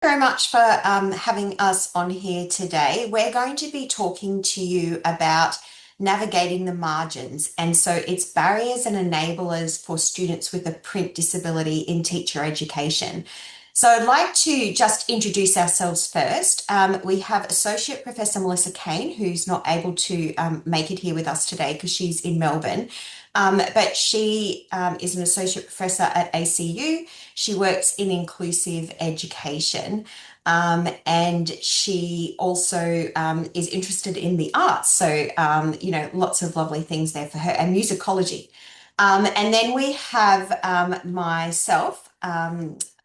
Very much for having us on here today. We're going to be talking to you about navigating the margins. And so it's barriers and enablers for students with a print disability in teacher education. So I'd like to just introduce ourselves first. We have Associate Professor Melissa Cain, who's not able to make it here with us today because she's in Melbourne. But she is an associate professor at ACU. She works in inclusive education. And she also is interested in the arts. So, lots of lovely things there for her and musicology. And then we have myself.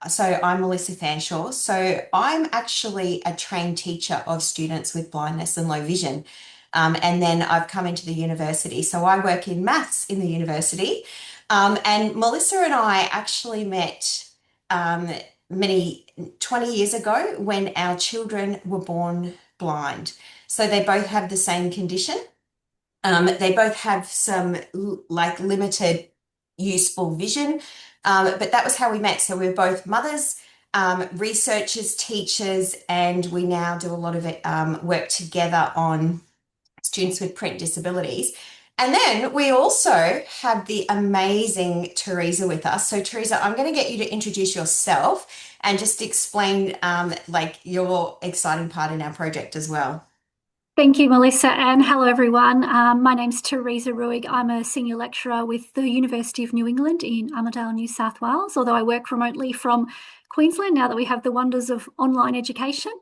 So I'm Melissa Fanshawe. So I'm actually a trained teacher of students with blindness and low vision. And then I've come into the university. So I work in maths in the university. And Melissa and I actually met many 20 years ago when our children were born blind. So they both have the same condition. They both have some like limited useful vision. But that was how we met. So we were both mothers, researchers, teachers, and we now do a lot of work together on students with print disabilities. And then we also have the amazing Theresa with us. So Theresa, I'm going to get you to introduce yourself and just explain like your exciting part in our project as well. Thank you, Melissa, and hello, everyone. My name's Theresa Ruig. I'm a senior lecturer with the University of New England in Armidale, New South Wales, although I work remotely from Queensland now that we have the wonders of online education.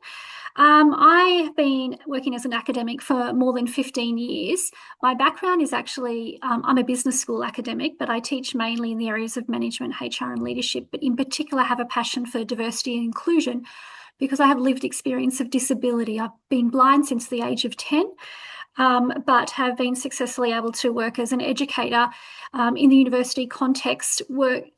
I have been working as an academic for more than 15 years. My background is actually, I'm a business school academic, but I teach mainly in the areas of management, HR, and leadership, but in particular have a passion for diversity and inclusion because I have lived experience of disability. I've been blind since the age of 10, but have been successfully able to work as an educator in the university context,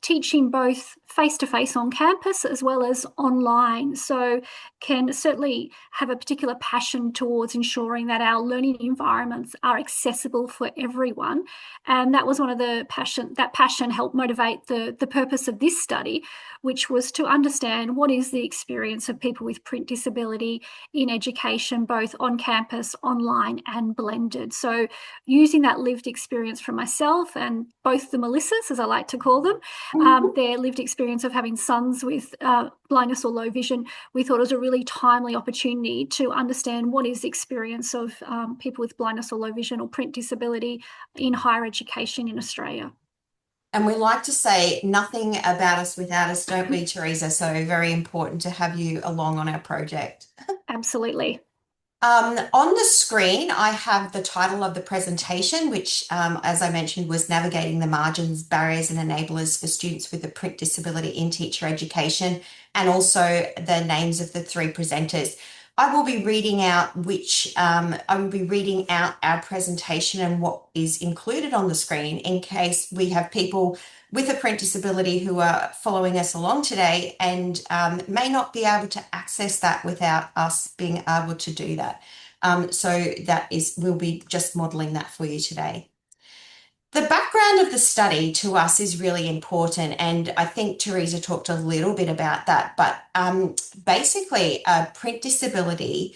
teaching both face-to-face on campus as well as online. So can certainly have a particular passion towards ensuring that our learning environments are accessible for everyone. And that was one of that passion helped motivate the purpose of this study, which was to understand what is the experience of people with print disability in education, both on campus, online, and blended. So using that lived experience from myself and both the Melissas, as I like to call them, their lived experience of having sons with blindness or low vision, we thought it was a really timely opportunity to understand what is the experience of people with blindness or low vision or print disability in higher education in Australia. And we like to say nothing about us without us, don't we, Theresa? So very important to have you along on our project. Absolutely. On the screen, I have the title of the presentation, which, as I mentioned, was Navigating the Margins, Barriers and Enablers for Students with a Print Disability in Teacher Education, and also the names of the three presenters. I will be reading out our presentation and what is included on the screen in case we have people with a print disability who are following us along today and may not be able to access that without us being able to do that. We'll be just modelling that for you today. The background of the study to us is really important, and I think Theresa talked a little bit about that, but basically a print disability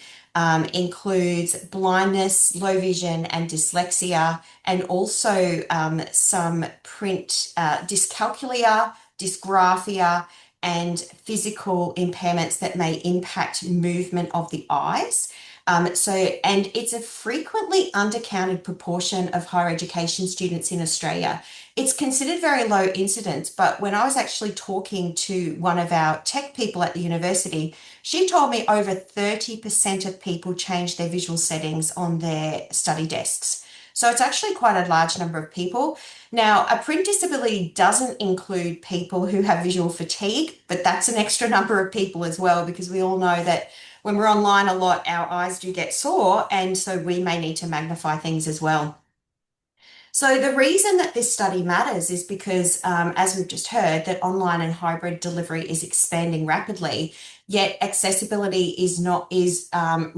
includes blindness, low vision and dyslexia, and also some print dyscalculia, dysgraphia, and physical impairments that may impact movement of the eyes. And it's a frequently undercounted proportion of higher education students in Australia. It's considered very low incidence, but when I was actually talking to one of our tech people at the university, she told me over 30% of people change their visual settings on their study desks. So it's actually quite a large number of people. Now, a print disability doesn't include people who have visual fatigue, but that's an extra number of people as well, because we all know that when we're online a lot, our eyes do get sore, and so we may need to magnify things as well. So the reason that this study matters is because, as we've just heard, that online and hybrid delivery is expanding rapidly, yet accessibility is routinely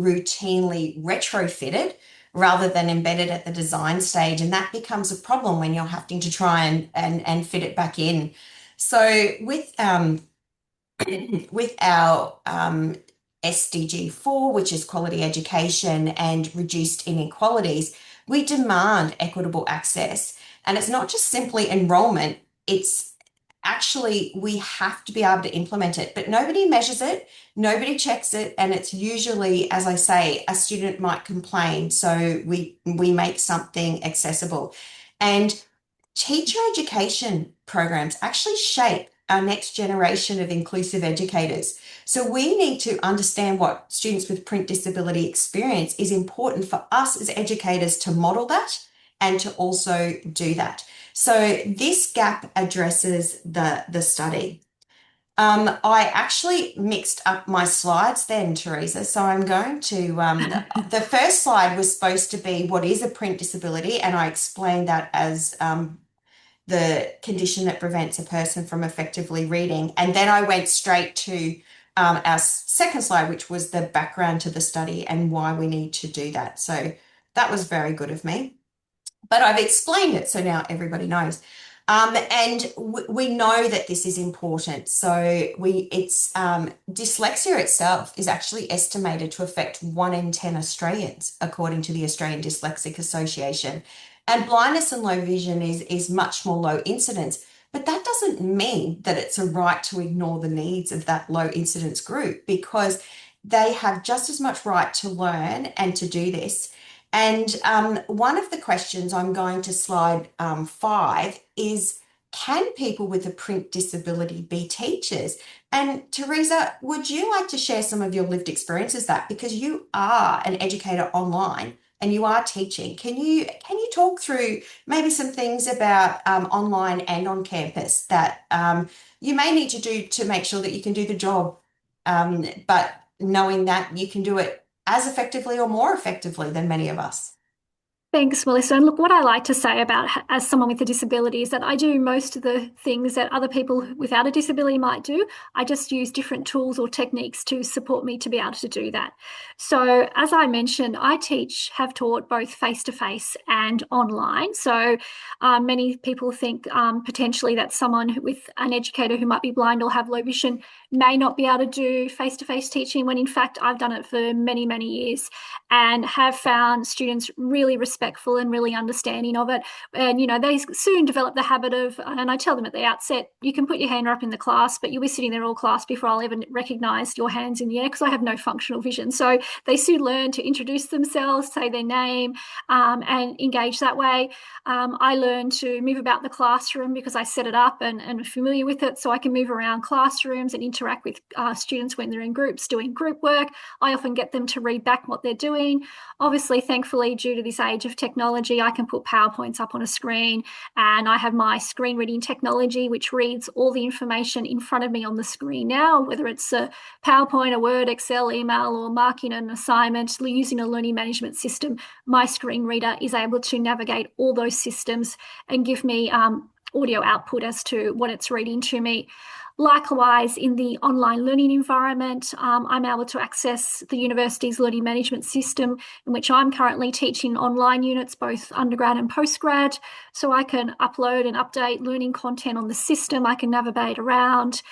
retrofitted rather than embedded at the design stage, and that becomes a problem when you're having to try and fit it back in. So with with our SDG 4, which is quality education and reduced inequalities, we demand equitable access. And it's not just simply enrollment, it's actually we have to be able to implement it, but nobody measures it, nobody checks it, and it's usually, as I say, a student might complain, so we make something accessible. And teacher education programs actually shape our next generation of inclusive educators. So we need to understand what students with print disability experience is important for us as educators to model that and to also do that. So this gap addresses the study. I actually mixed up my slides then, Theresa. So I'm going to, the first slide was supposed to be what is a print disability, and I explained that as the condition that prevents a person from effectively reading. And then I went straight to our second slide, which was the background to the study and why we need to do that. So that was very good of me. But I've explained it, so now everybody knows. And we know that this is important. So it's dyslexia itself is actually estimated to affect 1 in 10 Australians, according to the Australian Dyslexic Association. And blindness and low vision is much more low incidence, but that doesn't mean that it's a right to ignore the needs of that low incidence group, because they have just as much right to learn and to do this. And one of the questions I'm going to slide 5 is, can people with a print disability be teachers? And Theresa, would you like to share some of your lived experiences that, because you are an educator online and you are teaching. Can you talk through maybe some things about online and on campus that you may need to do to make sure that you can do the job, but knowing that you can do it as effectively or more effectively than many of us? Thanks, Melissa. And look, what I like to say about as someone with a disability is that I do most of the things that other people without a disability might do. I just use different tools or techniques to support me to be able to do that. So, as I mentioned, I have taught both face-to-face and online. So, many people think potentially that someone with an educator who might be blind or have low vision may not be able to do face-to-face teaching, when in fact I've done it for many, many years and have found students really respectful and really understanding of it. And, they soon develop the habit of, and I tell them at the outset, you can put your hand up in the class, but you'll be sitting there all class before I'll ever recognize your hands in the air, because I have no functional vision. So they soon learn to introduce themselves, say their name, and engage that way. I learn to move about the classroom because I set it up and am familiar with it, so I can move around classrooms and interact with students when they're in groups doing group work. I often get them to read back what they're doing. Obviously, thankfully, due to this age of technology, I can put PowerPoints up on a screen, and I have my screen reading technology, which reads all the information in front of me on the screen now, whether it's a PowerPoint, a Word, Excel, email, or marking an assignment using a learning management system. My screen reader is able to navigate all those systems and give me audio output as to what it's reading to me. Likewise, in the online learning environment, I'm able to access the university's learning management system, in which I'm currently teaching online units, both undergrad and postgrad. So I can upload and update learning content on the system. I can navigate around,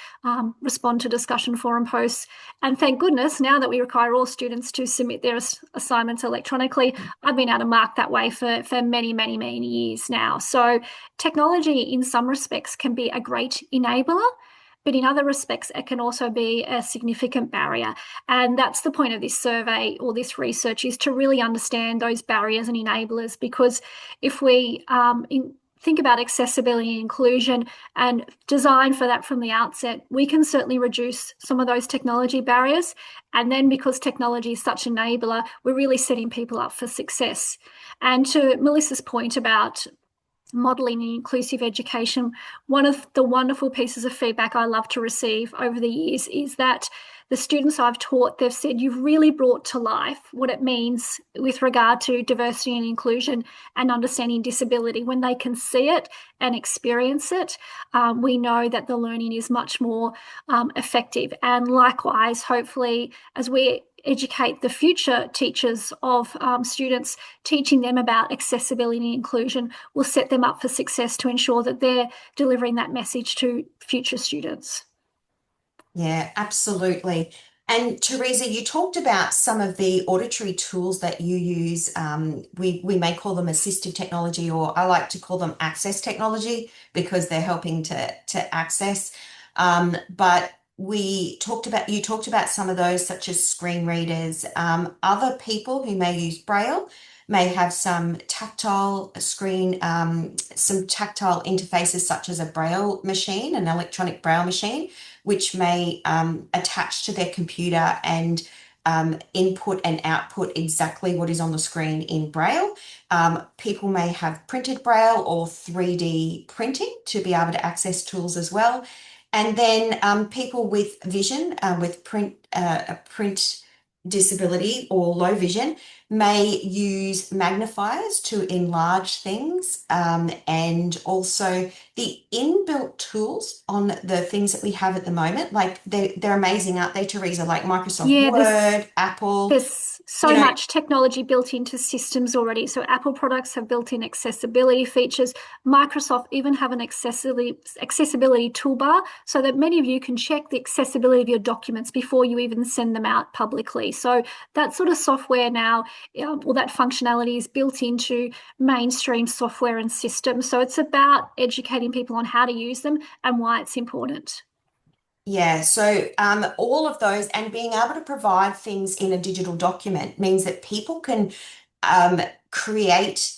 respond to discussion forum posts. And thank goodness, now that we require all students to submit their assignments electronically, I've been able to mark that way for many, many, many years now. So technology, in some respects, can be a great enabler, but in other respects, it can also be a significant barrier. And that's the point of this survey or this research, is to really understand those barriers and enablers, because if we think about accessibility and inclusion and design for that from the outset, we can certainly reduce some of those technology barriers. And then, because technology is such an enabler, we're really setting people up for success. And to Melissa's point about modelling in inclusive education, one of the wonderful pieces of feedback I love to receive over the years is that the students I've taught, they've said, you've really brought to life what it means with regard to diversity and inclusion and understanding disability. When they can see it and experience it, we know that the learning is much more effective. And likewise, hopefully, as we educate the future teachers of students, teaching them about accessibility and inclusion will set them up for success to ensure that they're delivering that message to future students. Yeah, absolutely. And Theresa, you talked about some of the auditory tools that you use. We may call them assistive technology, or I like to call them access technology because they're helping to access. But we talked about you talked about some of those, such as screen readers. Other people who may use Braille may have some tactile screen, some tactile interfaces, such as a Braille machine, an electronic Braille machine which may attach to their computer and input and output exactly what is on the screen in Braille. People may have printed Braille or 3D printing to be able to access tools as well. And then people with vision, with print disability or low vision, may use magnifiers to enlarge things, and also the inbuilt tools on the things that we have at the moment, like they're amazing, aren't they, Theresa? Like Microsoft Yeah, Word, Apple, there's you so know, much technology built into systems already. So Apple products have built-in accessibility features. Microsoft even have an accessibility toolbar so that many of you can check the accessibility of your documents before you even send them out publicly. So that sort of software now, or that functionality is built into mainstream software and systems. So it's about educating people on how to use them and why it's important. Yeah, so all of those and being able to provide things in a digital document means that people can um, create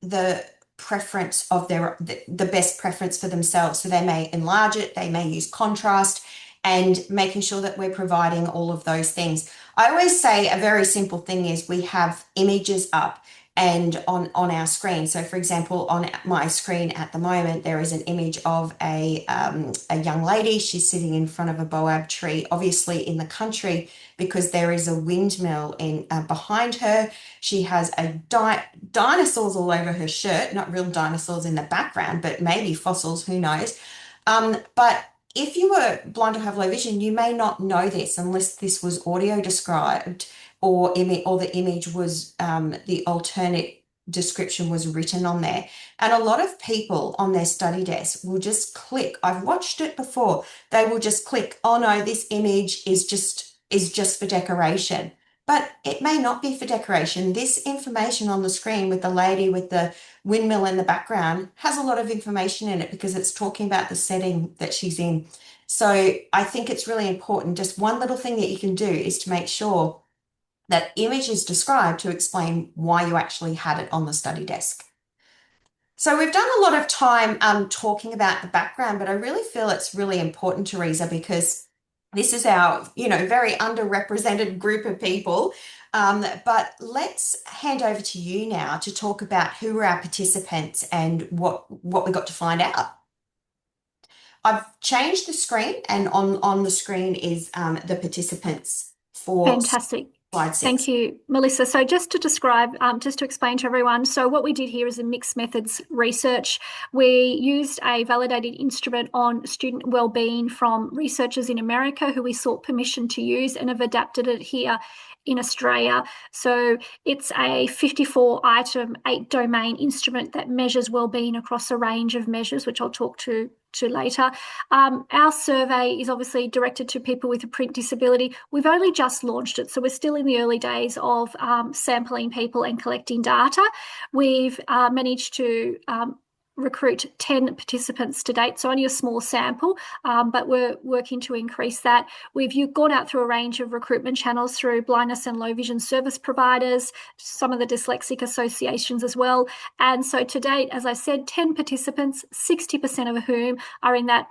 the preference of the best preference for themselves. So they may enlarge it, they may use contrast, and making sure that we're providing all of those things. I always say a very simple thing is we have images up and on our screen. So, for example, on my screen at the moment, there is an image of a young lady. She's sitting in front of a boab tree, obviously in the country, because there is a windmill in behind her. She has dinosaurs all over her shirt, not real dinosaurs in the background, but maybe fossils, who knows? But if you were blind or have low vision, you may not know this unless this was audio described or the image was the alternate description was written on there. And a lot of people on their study desk will just click. I've watched it before. They will just click, oh no, this image is just for decoration. But it may not be for decoration. This information on the screen with the lady with the windmill in the background has a lot of information in it because it's talking about the setting that she's in. So I think it's really important. Just one little thing that you can do is to make sure that image is described to explain why you actually had it on the study desk. So we've done a lot of time talking about the background, but I really feel it's really important, Theresa, because this is our, very underrepresented group of people. But let's hand over to you now to talk about who were our participants and what we got to find out. I've changed the screen, and on the screen is the participants for Fantastic. slide Thank 6. you, Melissa. So just to describe, just to explain to everyone, so what we did here is a mixed methods research. We used a validated instrument on student wellbeing from researchers in America who we sought permission to use and have adapted it here in Australia. So it's a 54 item, 8 domain instrument that measures wellbeing across a range of measures, which I'll talk to later. Our survey is obviously directed to people with a print disability. We've only just launched it, so we're still in the early days of sampling people and collecting data. We've managed to recruit 10 participants to date, so only a small sample, but we're working to increase that. We've gone out through a range of recruitment channels through blindness and low vision service providers, some of the dyslexic associations as well. And so to date, as I said, 10 participants, 60% of whom are in that,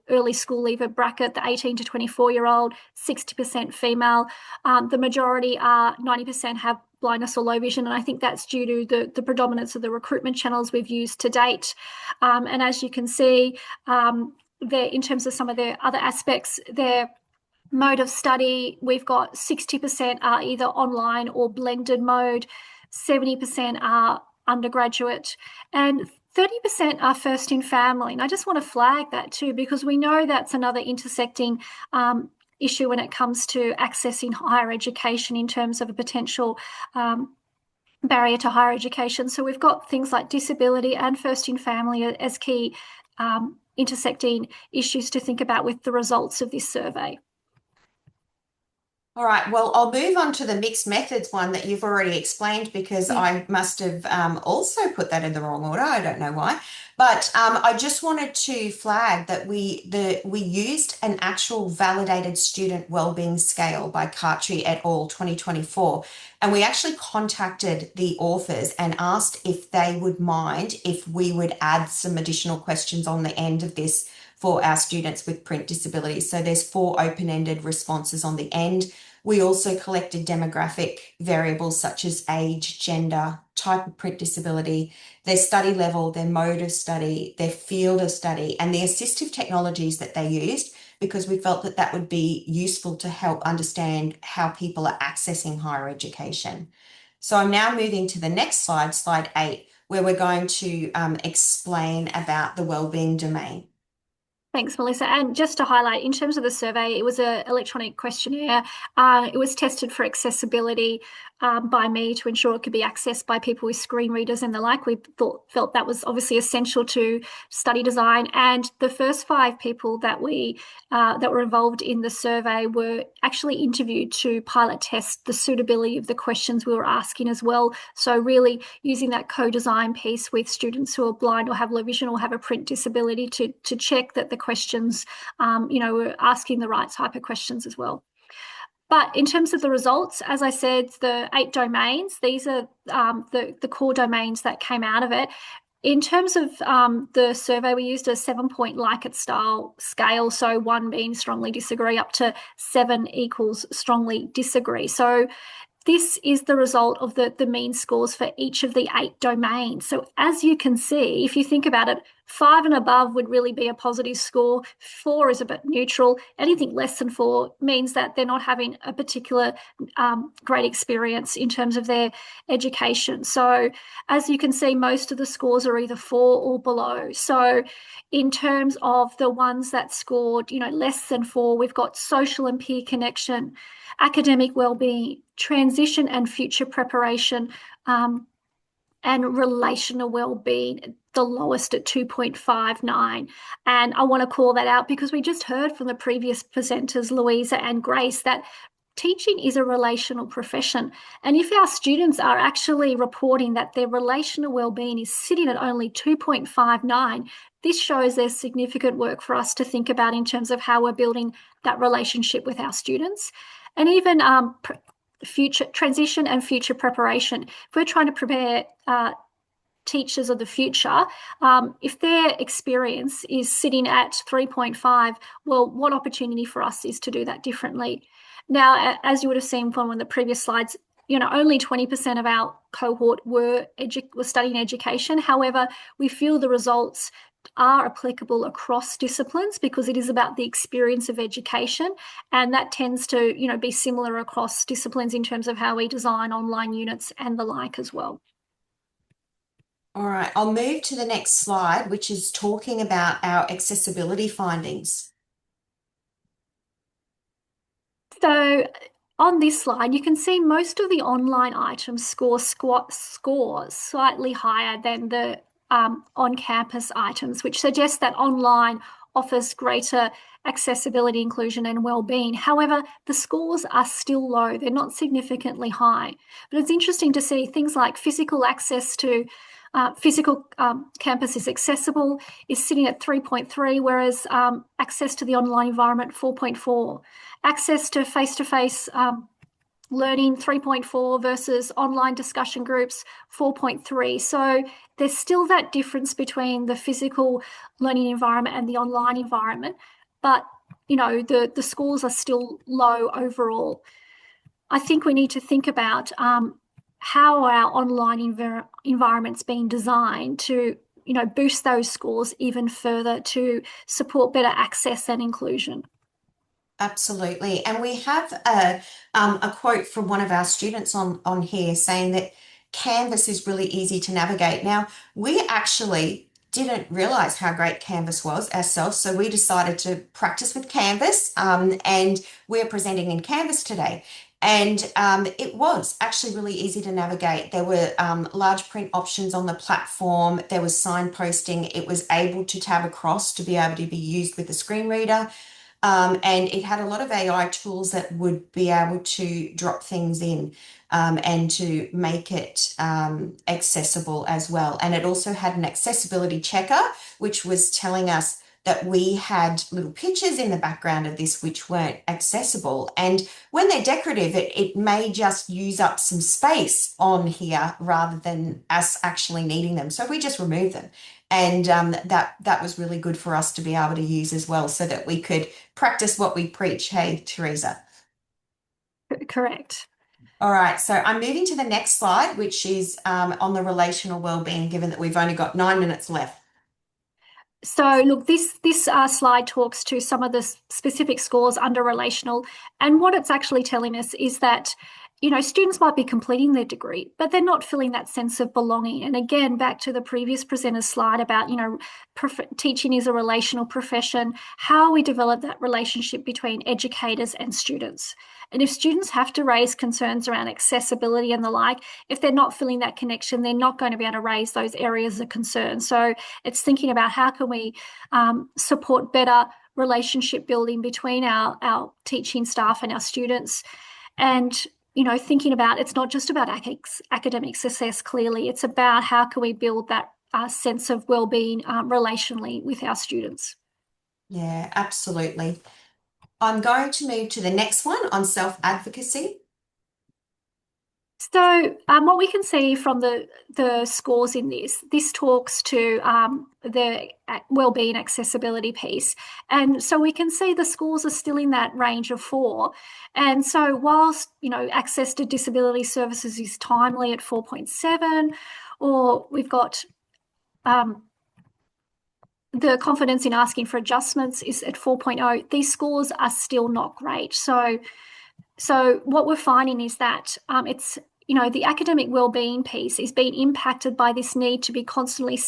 early school leaver bracket, the 18 to 24-year-old, 60% female. The majority are 90% have blindness or low vision, and I think that's due to the predominance of the recruitment channels we've used to date. And as you can see, in terms of some of the other aspects, their mode of study, we've got 60% are either online or blended mode, 70% are undergraduate, and 30% are first in family. And I just want to flag that too, because we know that's another intersecting issue when it comes to accessing higher education in terms of a potential barrier to higher education. So we've got things like disability and first in family as key intersecting issues to think about with the results of this survey. All right, well, I'll move on to the mixed methods one that you've already explained because Yeah. I must have also put that in the wrong order. I don't know why. But I just wanted to flag that we used an actual validated student wellbeing scale by Cartry et al. 2024. And we actually contacted the authors and asked if they would mind if we would add some additional questions on the end of this for our students with print disabilities. So there's four open-ended responses on the end. We also collected demographic variables such as age, gender, type of print disability, their study level, their mode of study, their field of study, and the assistive technologies that they used, because we felt that that would be useful to help understand how people are accessing higher education. So I'm now moving to the next slide, slide 8, where we're going to explain about the wellbeing domain. Thanks, Melissa. And just to highlight, in terms of the survey, it was an electronic questionnaire. It was tested for accessibility by me to ensure it could be accessed by people with screen readers and the like. We felt that was obviously essential to study design. And the first 5 people that were involved in the survey were actually interviewed to pilot test the suitability of the questions we were asking as well. So really using that co-design piece with students who are blind or have low vision or have a print disability to check that the questions, we're asking the right type of questions as well. But in terms of the results, as I said, the 8 domains, these are the core domains that came out of it. In terms of the survey, we used a 7-point Likert style scale. So 1 being strongly disagree up to 7 equals strongly disagree. So this is the result of the mean scores for each of the 8 domains. So as you can see, if you think about it, 5 and above would really be a positive score. 4 is a bit neutral. Anything less than 4 means that they're not having a particular great experience in terms of their education. So as you can see, most of the scores are either 4 or below. So in terms of the ones that scored, less than 4, we've got social and peer connection, academic well-being, transition and future preparation, and relational well-being, the lowest at 2.59. And I want to call that out because we just heard from the previous presenters, Louisa and Grace, that teaching is a relational profession. And if our students are actually reporting that their relational well-being is sitting at only 2.59, this shows there's significant work for us to think about in terms of how we're building that relationship with our students. And even future transition and future preparation. If we're trying to prepare teachers of the future, if their experience is sitting at 3.5, well, what opportunity for us is to do that differently? Now, as you would have seen from one of the previous slides, only 20% of our cohort were studying education. However, we feel the results are applicable across disciplines because it is about the experience of education, and that tends to be similar across disciplines in terms of how we design online units and the like as well. All right, I'll move to the next slide, which is talking about our accessibility findings. So on this slide, you can see most of the online items scores slightly higher than the on-campus items, which suggests that online offers greater accessibility, inclusion, and well-being. However, the scores are still low. They're not significantly high. But it's interesting to see things like physical access to physical campus is accessible is sitting at 3.3, whereas access to the online environment 4.4. Access to face-to-face learning 3.4 versus online discussion groups 4.3. So there's still that difference between the physical learning environment and the online environment, but the scores are still low overall. I think we need to think about how our online environment's being designed to boost those scores even further to support better access and inclusion. Absolutely. And we have a quote from one of our students on here saying that Canvas is really easy to navigate. Now, we actually didn't realize how great Canvas was ourselves, so we decided to practice with Canvas, and we're presenting in Canvas today. And it was actually really easy to navigate. There were large print options on the platform. There was signposting. It was able to tab across to be able to be used with a screen reader. And it had a lot of AI tools that would be able to drop things in and to make it accessible as well. And it also had an accessibility checker, which was telling us that we had little pictures in the background of this which weren't accessible. And when they're decorative, it may just use up some space on here rather than us actually needing them. So we just remove them. And that was really good for us to be able to use as well, so that we could practice what we preach. Hey, Theresa. Correct. All right, so I'm moving to the next slide, which is on the relational well-being, given that we've only got 9 minutes left. So look, this slide talks to some of the specific scores under relational, and what it's actually telling us is that, students might be completing their degree, but they're not feeling that sense of belonging. And again, back to the previous presenter's slide about, teaching is a relational profession, how we develop that relationship between educators and students. And if students have to raise concerns around accessibility and the like, if they're not feeling that connection, they're not going to be able to raise those areas of concern. So it's thinking about how can we support better relationship building between our teaching staff and our students. And thinking about it's not just about academic success, clearly. It's about how can we build that sense of well-being relationally with our students. Yeah, absolutely. I'm going to move to the next one on self-advocacy. So what we can see from the scores in this talks to the wellbeing accessibility piece. And so we can see the scores are still in that range of 4. And so whilst, access to disability services is timely at 4.7, or we've got the confidence in asking for adjustments is at 4.0, these scores are still not great. So what we're finding is that it's, the academic wellbeing piece is being impacted by this need to be constantly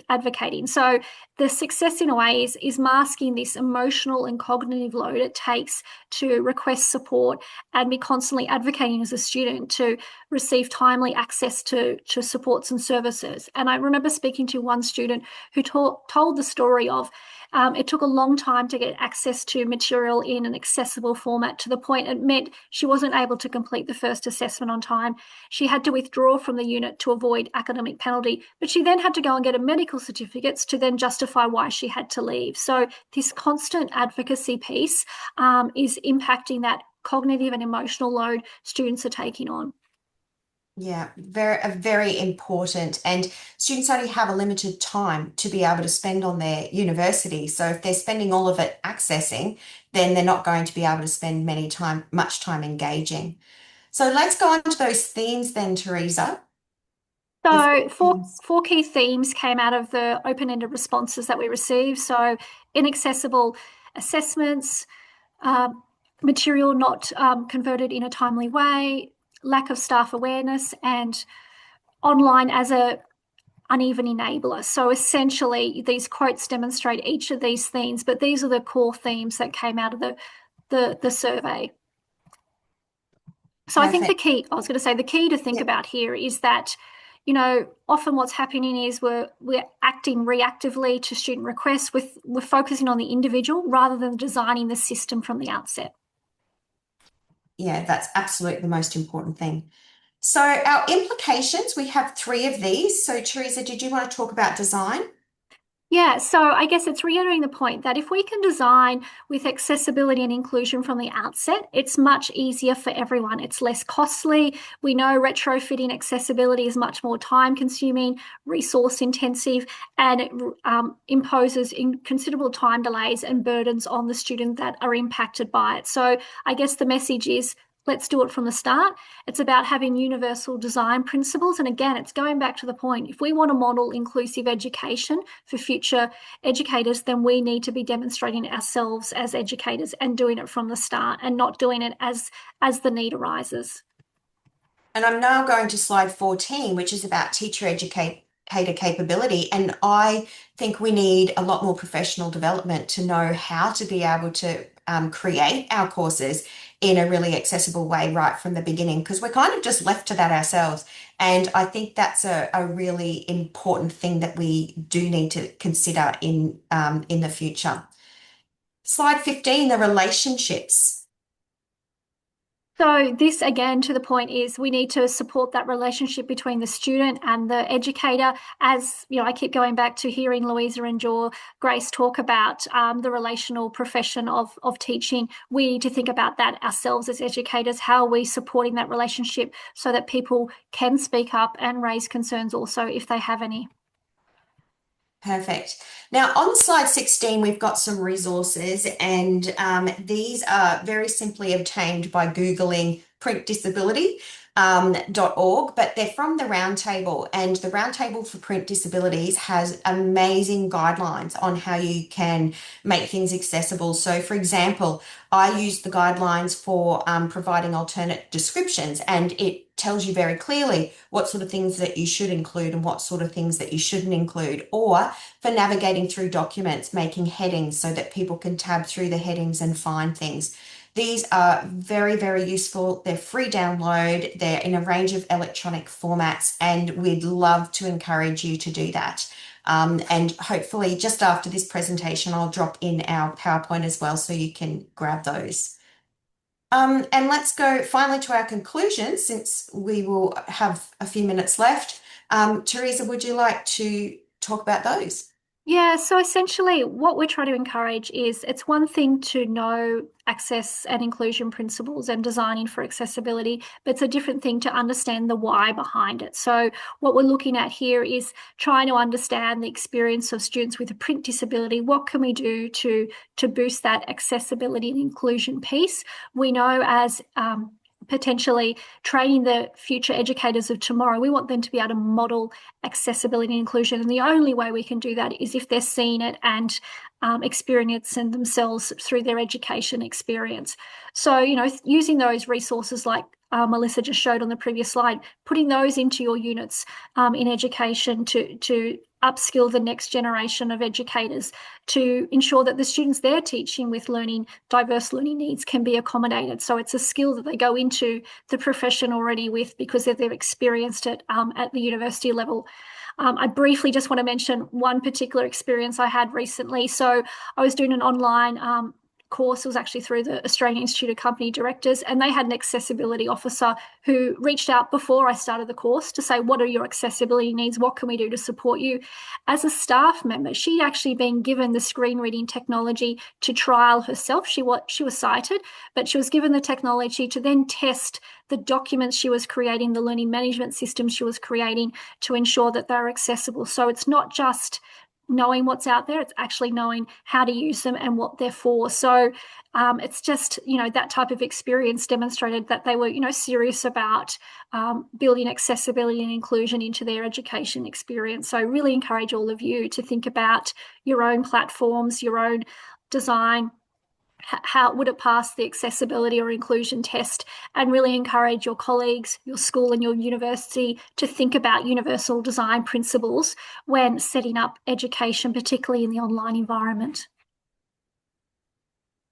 advocating. So the success in a way is masking this emotional and cognitive load it takes to request support and be constantly advocating as a student to receive timely access to supports and services. And I remember speaking to one student who told the story of it took a long time to get access to material in an accessible format, to the point it meant she wasn't able to complete the first assessment on time. She had to withdraw from the unit to avoid academic penalty, but she then had to go and get a medical certificates to then justify why she had to leave. So this constant advocacy piece is impacting that cognitive and emotional load students are taking on. Yeah, very important. And students only have a limited time to be able to spend on their university. So if they're spending all of it accessing, then they're not going to be able to spend much time engaging. So let's go on to those themes then, Theresa. The So themes. four key themes came out of the open-ended responses that we received. So inaccessible assessments, material not converted in a timely way, lack of staff awareness, and online as a uneven enabler. So essentially, these quotes demonstrate each of these themes, but these are the core themes that came out of the survey. So I think Perfect. I was going to say, the key to think Yeah. about here is that, often what's happening is we're acting reactively to student requests. We're focusing on the individual rather than designing the system from the outset. Yeah, that's absolutely the most important thing. So our implications, we have 3 of these. So Theresa, did you want to talk about design? Yeah, so I guess it's reiterating the point that if we can design with accessibility and inclusion from the outset, it's much easier for everyone. It's less costly. We know retrofitting accessibility is much more time consuming, resource intensive, and it imposes considerable time delays and burdens on the student that are impacted by it. So I guess the message is, let's do it from the start. It's about having universal design principles. And again, it's going back to the point. If we want to model inclusive education for future educators, then we need to be demonstrating ourselves as educators and doing it from the start and not doing it as the need arises. And I'm now going to slide 14, which is about teacher educator capability. And I think we need a lot more professional development to know how to be able to create our courses in a really accessible way right from the beginning, because we're kind of just left to that ourselves. And I think that's a really important thing that we do need to consider in the future. Slide 15, the relationships. So this again to the point is we need to support that relationship between the student and the educator. As you know, I keep going back to hearing Louisa and Grace talk about the relational profession of teaching. We need to think about that ourselves as educators. How are we supporting that relationship so that people can speak up and raise concerns also if they have any? Perfect. Now, on slide 16, we've got some resources, and these are very simply obtained by Googling print disability. .org, but they're from the Roundtable, and the Roundtable for Print Disabilities has amazing guidelines on how you can make things accessible. So, for example, I use the guidelines for providing alternate descriptions, and it tells you very clearly what sort of things that you should include and what sort of things that you shouldn't include, or for navigating through documents, making headings so that people can tab through the headings and find things. These are very, very useful. They're free download. They're in a range of electronic formats, and we'd love to encourage you to do that. And hopefully, just after this presentation, I'll drop in our PowerPoint as well so you can grab those. And let's go finally to our conclusions since we will have a few minutes left. Theresa, would you like to talk about those? Yeah, so essentially, what we're trying to encourage is it's one thing to know access and inclusion principles and designing for accessibility, but it's a different thing to understand the why behind it. So, what we're looking at here is trying to understand the experience of students with a print disability. What can we do to boost that accessibility and inclusion piece? We know as potentially training the future educators of tomorrow, we want them to be able to model accessibility and inclusion. And the only way we can do that is if they're seeing it and experiencing themselves through their education experience. So, you know, using those resources like Melissa just showed on the previous slide, putting those into your units in education to upskill the next generation of educators to ensure that the students they're teaching with diverse learning needs can be accommodated. So it's a skill that they go into the profession already with because they've experienced it at the university level. I briefly just want to mention one particular experience I had recently. So I was doing an online course. It was actually through the Australian Institute of Company Directors, and they had an accessibility officer who reached out before I started the course to say, what are your accessibility needs? What can we do to support you? As a staff member, she'd actually been given the screen reading technology to trial herself. She was sighted, but she was given the technology to then test the documents she was creating, the learning management system she was creating to ensure that they're accessible. So it's not just knowing what's out there, it's actually knowing how to use them and what they're for. So it's just, you know, that type of experience demonstrated that they were, you know, serious about building accessibility and inclusion into their education experience. So I really encourage all of you to think about your own platforms, your own design, how would it pass the accessibility or inclusion test, and really encourage your colleagues, your school and your university to think about universal design principles when setting up education, particularly in the online environment.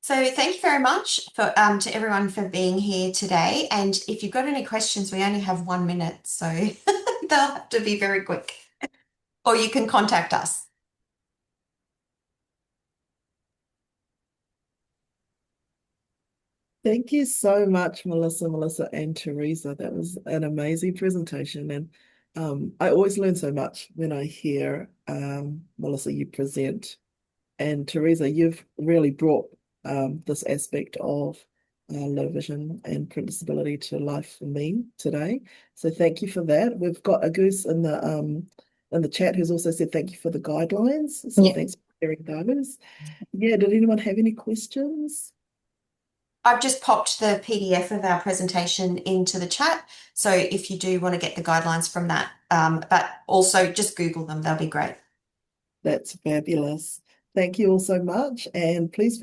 So thank you very much for to everyone for being here today. And if you've got any questions, we only have 1 minute, so they'll have to be very quick. Or you can contact us. Thank you so much, Melissa, and Theresa. That was an amazing presentation. And I always learn so much when I hear Melissa, you present. And Theresa, you've really brought this aspect of low vision and print disability to life for me today. So thank you for that. We've got a goose in the chat who's also said thank you for the guidelines. So thanks for sharing those. Yeah, did anyone have any questions? I've just popped the PDF of our presentation into the chat. So if you do want to get the guidelines from that, but also just Google them, they'll be great. That's fabulous. Thank you all so much. And please